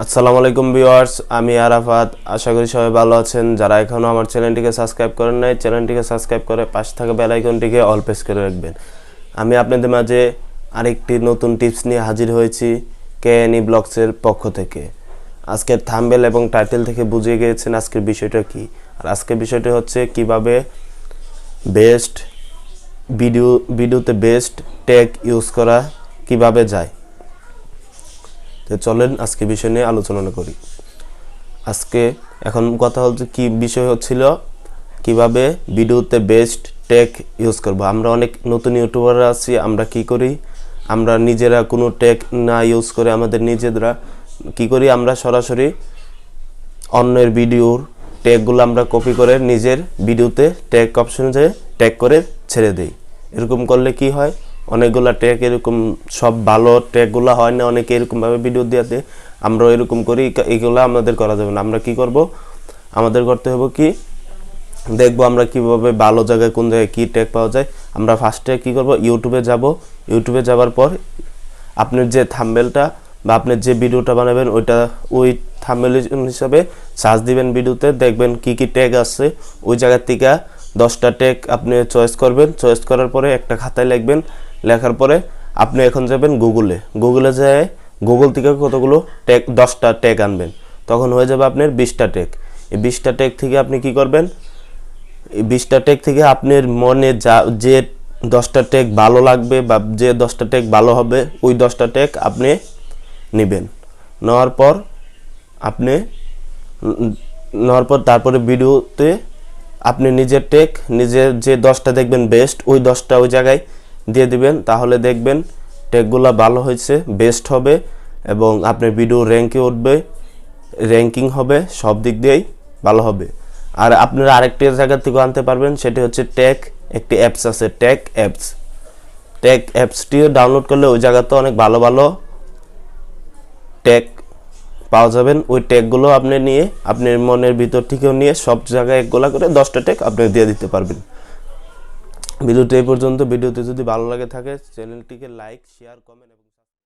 আসসালামু আলাইকুম ভিউয়ার্স, আমি আরাফাত। আশা করি সবাই ভালো আছেন। যারা এখনও আমার চ্যানেলটিকে সাবস্ক্রাইব করেন নাই, চ্যানেলটিকে সাবস্ক্রাইব করে পাশে থাকা বেল আইকনটিকে অল প্রেস করে রাখবেন। আমি আপনাদের মাঝে আরেকটি নতুন টিপস নিয়ে হাজির হয়েছি কেএনই ব্লগসের পক্ষ থেকে। আজকের থাম্বনেল এবং টাইটেল থেকে বুঝে গিয়েছেন আজকের বিষয়টা কি। আর আজকের বিষয়টা হচ্ছে কিভাবে বেস্ট ভিডিওতে বেস্ট ট্যাগ ইউজ করা কিভাবে যায়। তো চলেন আজকে বিষয় নিয়ে আলোচনা করি। আজকে এখন কথা হচ্ছে কি বিষয় হচ্ছিল কিভাবে ভিডিওতে বেস্ট ট্যাগ ইউজ করব। আমরা অনেক নতুন ইউটিউবাররা আছি, আমরা কি করি, আমরা নিজেরা কোনো ট্যাগ না ইউজ করে আমাদের নিজেরা কি করি, আমরা সরাসরি অন্যের ভিডিওর ট্যাগগুলো আমরা কপি করে নিজের ভিডিওতে ট্যাগ অপশনে যেয়ে ট্যাগ করে ছেড়ে দেই। এরকম করলে কি হয়, অনেকগুলো ট্যাগ এরকম সব ভালো ট্যাগগুলো হয় না, অনেকে এরকমভাবে ভিডিও দিয়ে আমরা এরকম করি। এগুলো আমাদের করা যাবে না। আমরা কি করব, আমাদের করতে হবে কি, দেখবো আমরা কিভাবে ভালো জায়গায় কোন জায়গায় কী ট্যাগ পাওয়া যায়। আমরা ফার্স্টে কি করব, ইউটিউবে যাব। ইউটিউবে যাওয়ার পর আপনার যে থাম্বনেলটা বা আপনার যে ভিডিওটা বানাবেন ওই থাম্বনেল হিসাবে সার্চ দিবেন ভিডিওতে, দেখবেন কি কি ট্যাগ আছে। ওই জায়গার থেকে 10টা ট্যাগ আপনি চয়েস করবেন। চয়েস করার পরে একটা খাতায় লিখবেন। লেখার পরে আপনি এখন যাবেন গুগলে যেয়ে গুগল থেকে কতগুলো ট্যাগ 10টা ট্যাগ আনবেন। তখন হয়ে যাবে আপনার 20টা ট্যাগ। এই 20টা ট্যাগ থেকে আপনি কি করবেন, এই 20টা ট্যাগ থেকে আপনার মনে যে 10টা ট্যাগ ভালো লাগবে বা যে 10টা ট্যাগ ভালো হবে ওই 10টা ট্যাগ আপনি নেবেন। নেওয়ার পর তারপরে ভিডিওতে আপনি নিজের ট্যাগ, নিজের যে 10টা দেখবেন বেস্ট, ওই 10টা ওই জায়গায় দিয়ে দিবেন। তাহলে দেখবেন ট্যাগগুলো ভালো হয়েছে, বেস্ট হবে এবং আপনার ভিডিও র্যাঙ্কিং হবে, সব দিক দিয়েই ভালো হবে। আর আপনারা আরেকটি জায়গা থেকে আনতে পারবেন, সেটি হচ্ছে ট্যাগ। একটি অ্যাপস আছে ট্যাগ অ্যাপসটিও ডাউনলোড করলে ওই জায়গাতে অনেক ভালো ভালো ট্যাগ পাওয়া যাবেন। ওই ট্যাগগুলো আপনি নিয়ে আপনার মনের ভিতর থেকেও নিয়ে সব জায়গায় একগুলা করে 10টা ট্যাগ আপনি দিয়ে দিতে পারবেন। ভিডিওটি এই পর্যন্ত। ভিডিওতে যদি ভালো লাগে থাকে চ্যানেলটিকে লাইক, শেয়ার, কমেন্ট